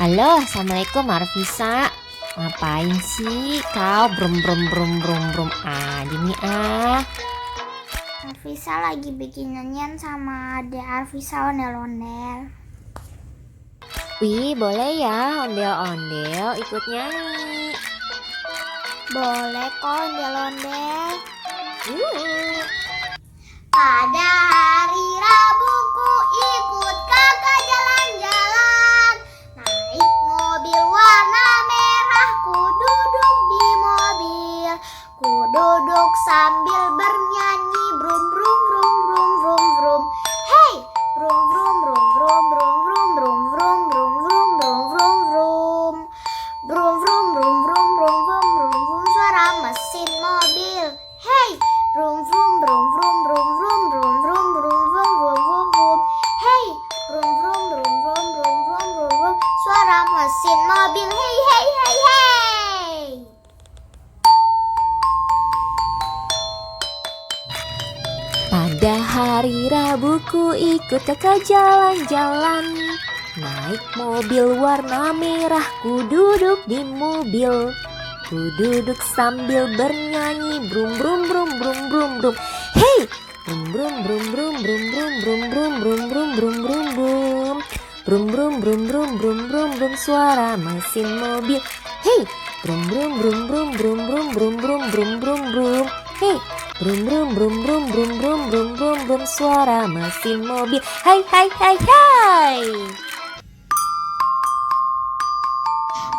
Halo, assalamualaikum Arvisa. Ngapain sih kau brum brum brum brum brum aja nih Arvisa lagi bikin nyanyian sama Ade Arvisa ondel-ondel. Wih, boleh ya ondel-ondel ikut nyanyi. Boleh kok ondel-ondel. Pada hari Rabuku ikut kakak jalan-jalan. Naik mobil warna merah, ku duduk di mobil. Ku duduk sambil bernyanyi brum brum brum brum brum brum. Hey, brum brum brum brum brum brum brum brum brum brum brum brum brum. Brum brum brum brum brum brum brum brum, suara mesin mobil. Hey, brum brum brum brum brum brum brum brum brum brum brum brum brum. Hey, brum brum brum brum brum brum brum brum, suara mesin mobil. Hey hey hey hey. Pada hari Rabu ku ikut kakak jalan-jalan. Naik mobil warna merah, ku duduk di mobil. Ku duduk sambil bernyanyi brum brum brum brum brum brum. Hey, brum brum brum brum brum brum brum brum brum brum brum brum. Brum brum brum brum brum brum brum, suara mesin mobil. Hey, brum brum brum brum brum brum brum brum brum brum brum. Hey, brum brum brum brum brum brum brum brum brum, suara mesin mobil. Hai hai hai hai.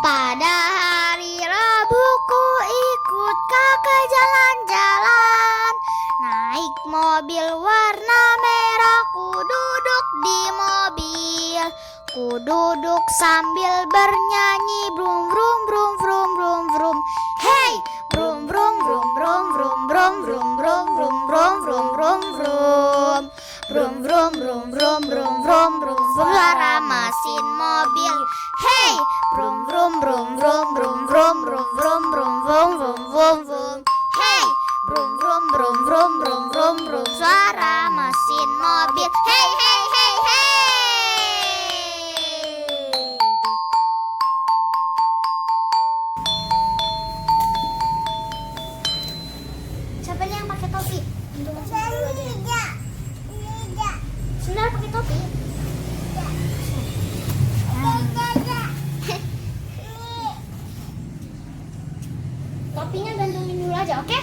Pada hari Rabu ku ikut kakak jalan-jalan. Naik mobil warna merah, ku duduk di mobil. Ku duduk sambil bernyanyi brum brum brum brum brum brum. Hey, brum brum brum brum brum brum brum brum brum brum brum brum brum. Brum brum brum brum brum brum brum, suara mesin mobil. Hey, brum brum brum brum brum brum brum brum brum brum brum brum brum. Hey, brum brum brum brum brum brum brum, suara mesin mobil. Hey hey hey hey. Siapa nih yang pakai topi? Sundar pakai topi? Topinya gantungin dulu aja, oke?